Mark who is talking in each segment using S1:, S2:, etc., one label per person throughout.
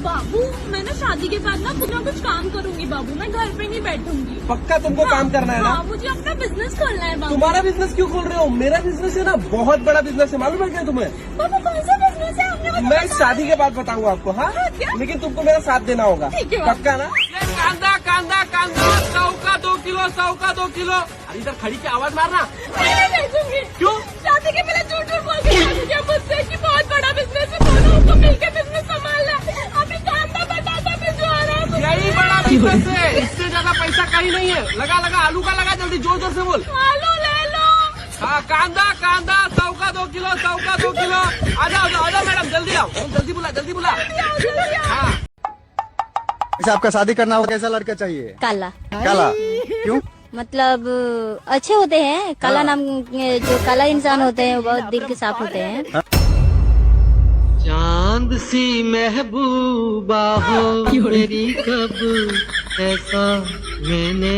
S1: बाबू मैं ना शादी के बाद ना कुछ काम करूंगी बाबू, मैं घर पे नहीं बैठूंगी।
S2: पक्का तुमको काम करना है ना?
S1: हाँ, मुझे अपना बिजनेस खोलना है बाबू।
S2: तुम्हारा बिजनेस क्यों खोल रहे हो? मेरा बिजनेस है ना, बहुत बड़ा बिजनेस है, मालूम है क्या तुम्हें?
S1: बाबू कौन सा बिजनेस है आपने?
S2: मैं शादी के बाद बताऊंगा आपको। हाँ, लेकिन तुमको मेरा साथ देना होगा, पक्का ना? कांदा कांदा कांदा 100 का 2 किलो, 100 का 2 किलो। अरे इधर खड़ी की आवाज मारना।
S1: नहीं बेचूंगी।
S2: क्यों?
S1: शादी के पहले झूठ झूठ बोल के मुझे मुझसे कि बहुत बड़ा बिजनेस है, दोनों को मिलकर बिजनेस संभालना है। अभी कांदा बताता भिजवा रहा है।
S2: यही बड़ा बिजनेस है, इससे ज्यादा पैसा कहीं नहीं है। लगा लगा आलू का लगा, जल्दी जोर जोर से बोल।
S1: आलू ले लो।
S2: हाँ, कांदा कांदा 100 का 2 किलो, 100 का 2 किलो। आ जाओ मैडम, जल्दी आओ, जल्दी बुला, जल्दी बुला। हाँ,
S3: अच्छा, आपका शादी करना हो कैसा लड़का चाहिए?
S4: काला।
S3: काला क्यों?
S4: मतलब अच्छे होते हैं, काला नाम जो काला इंसान होते हैं वो बहुत दिल के साफ होते हैं।
S5: चांद सी महबूबा हो मेरी, कब ऐसा मैंने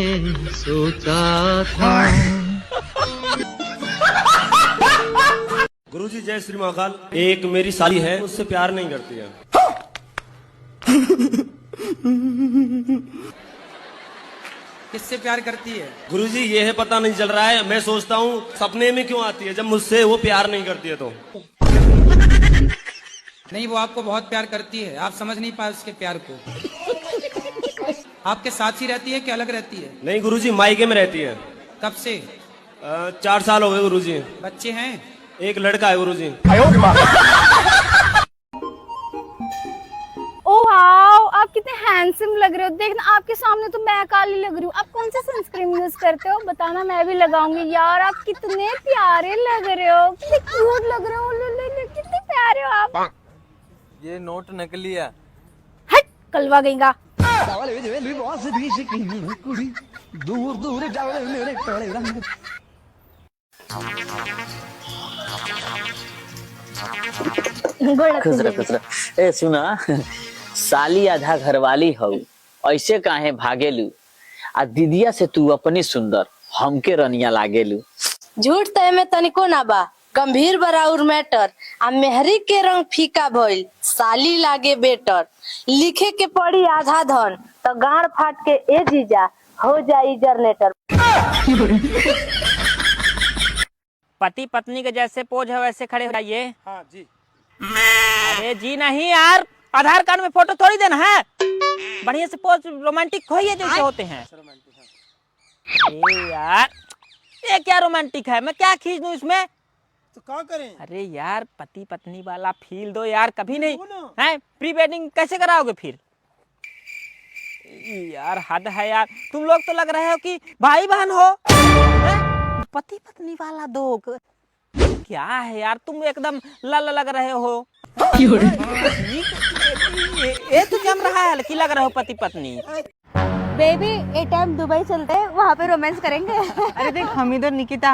S5: सोचा था।
S6: गुरुजी जय श्री महाकाल। एक मेरी साली है, उससे प्यार नहीं करती है।
S7: किससे प्यार करती है?
S6: गुरुजी ये है पता नहीं चल रहा है। मैं सोचता हूँ सपने में क्यों आती है, जब मुझसे वो प्यार नहीं करती है तो।
S7: नहीं, वो आपको बहुत प्यार करती है, आप समझ नहीं पाए उसके प्यार को। आपके साथ ही रहती है कि अलग रहती है?
S6: नहीं गुरुजी, मायके में रहती है।
S7: कब से?
S6: 4 साल हो गए गुरुजी।
S7: बच्चे हैं?
S6: एक लड़का है गुरुजी।
S8: ओह वाओ, आप कितने हैंडसम लग रहे हो। देखना आपके सामने तो मैं काली लग रही हूँ। आप कौन सा सनस्क्रीन यूज करते हो बताना, मैं भी लगाऊंगी। यार आप कितने प्यारे लग रहे हो, कितने क्यूट लग रहे हो। ले, कितने प्यारे हो आप।
S2: ये नोट नकली है।
S8: हट कलवा गईगा।
S9: खुसरा खुसरा। ए सुना, साली आधा घरवाली हो, ऐसे काहे भागेलू? आ दीदिया से तू अपनी सुंदर, हमके रनिया लागेलू।
S4: झूठ तय में तनिको ना बा, गंभीर बराउर मैटर। आ मेहरी के रंग फीका भइल, साली लागे बेटर। लिखे के पड़ी आधा धन, तो गाड़ फाट के ए जीजा हो जाई जनरेटर।
S10: पति पत्नी के जैसे पोज है वैसे खड़े हो जाइए।
S2: हाँ जी।
S10: अरे जी नहीं यार, आधार कार्ड में फोटो थोड़ी देना है, बढ़िया से पोज रोमांटिक होइए जैसे होते हैं। ए यार, ये क्या रोमांटिक है, मैं क्या खींच दूं इसमें?
S2: तो क्या करें?
S10: अरे यार पति पत्नी वाला फील दो यार, कभी नहीं है। प्री वेडिंग कैसे कराओगे फिर? यार हद है यार, तुम लोग तो लग रहे हो कि भाई बहन हो। पति पत्नी वाला दो, क्या है यार, तुम एकदम लल लग रहे हो। ये तो जम रहा है कि लग रहे हो पति पत्नी।
S8: बेबी एक टाइम दुबई चलते हैं, वहाँ पे रोमांस करेंगे।
S10: अरे देख हम इधर निकिता।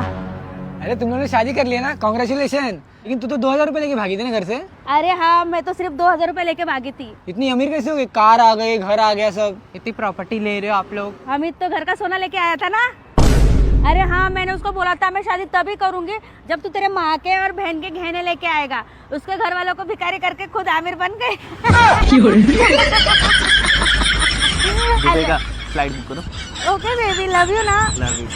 S7: अरे तुम लोगों ने शादी कर लिया ना, कांग्रेचुलेशन। लेकिन तू तो 2000 रुपए लेके भागी थी ना घर से।
S8: अरे हाँ, मैं तो सिर्फ 2000 रुपए लेके भागी थी।
S7: इतनी अमीर कैसे हो गई? कार आ गई, घर आ गया, सब।
S10: इतनी प्रॉपर्टी ले रहे हो आप लोग।
S8: अमित तो घर का सोना लेके आया था ना। अरे हाँ, मैंने उसको बोला था मैं शादी तभी करूंगी जब तू तेरे माँ के और बहन के गहने लेके आएगा। उसके घर वालों को भिखारी करके खुद आमिर बन गए।
S9: फ्लाइट बुक करो।
S8: ओके बेबी, लव यू ना।
S9: Love you.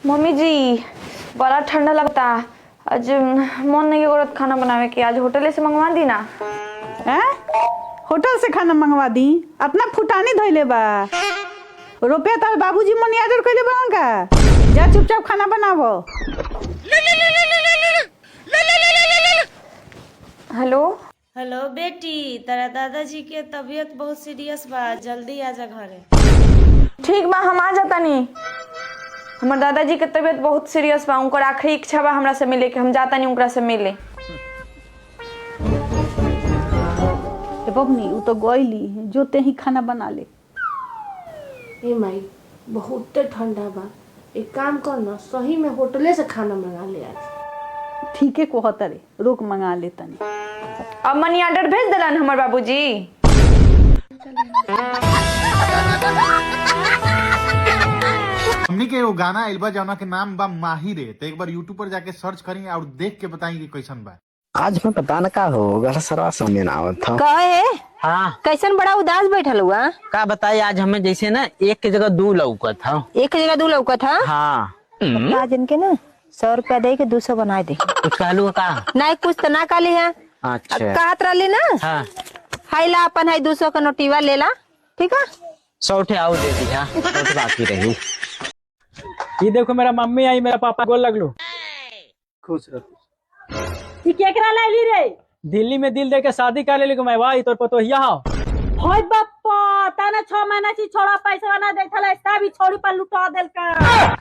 S11: मम्मी जी बड़ा ठंडा लगता, आज मन नहीं औरत खाना बनावे की, आज होटल से मंगवा दी ना।
S12: होटल से खाना मंगवा दी? अपना फुटानी धोइले बा, रुपया तार बाबूजी मनी ऑर्डर कइले बा का? जा चुपचाप खाना बनावो।
S11: हेलो
S1: हेलो बेटी, तेरा दादाजी के तबीयत बहुत सीरियस बा, जल्दी आजा घरे।
S11: ठीक बा, हम आ जाता नहीं। हमारे दादाजी के तबीयत बहुत सीरियस बा, उनकर आखिरी इच्छा बा हमरा से मिले के, हम जाता नहीं उनकरा से मिले।
S12: बबनी उ तो गइली, जो ते ही खाना बना ले।
S1: ए माई बहुत ठंडा बा, एक काम कर ना, सही में होटले से खाना मंगा ले आज।
S12: ठीक है कहत रे, रोक मंगा ले तनी।
S11: अब मनी ऑर्डर भेज दिलन हमार बाबूजी।
S3: हमनी के वो गाना एल्बा जौना के नाम बा माही रे, तो एक बार यूट्यूब पर जाके सर्च करी और देख के बताई कि कैसन बा। आज मैं पता न का होगा सरवा समय ना आवत था।
S11: कहे
S10: हाँ
S11: कैसन बड़ा उदास बैठल हुआ?
S10: का बताइए, आज हमें जैसे ना एक की जगह दो लौका था।
S11: एक जगह दो लौका था।
S10: हाँ
S11: आज इनके ना 100 रुपया दे के 200 बना दे।
S10: कुछ कहलू का?
S11: नहीं कुछ तो ना काली है।
S10: अच्छा
S11: कहत रही ना।
S10: हाँ
S11: हाई ला अपन हाई 200 का नोटिवा ले ला, ठीक है?
S10: 100 उठे आओ दे दी। हाँ 100 बाकी रही।
S7: ये देखो मेरा मम्मी आई, मेरा पापा गोल लगलू।
S2: खुश रह।
S1: केकरा लाइली रे?
S7: दिल्ली में दिल दे के शादी कर ले मैं भाई तोर पतो हिया हो।
S1: होय बाप्पा, ताना 6 महीना से छोड़ा पैसा ना देखला, इसका भी छोड़ी पर लुटा देल का।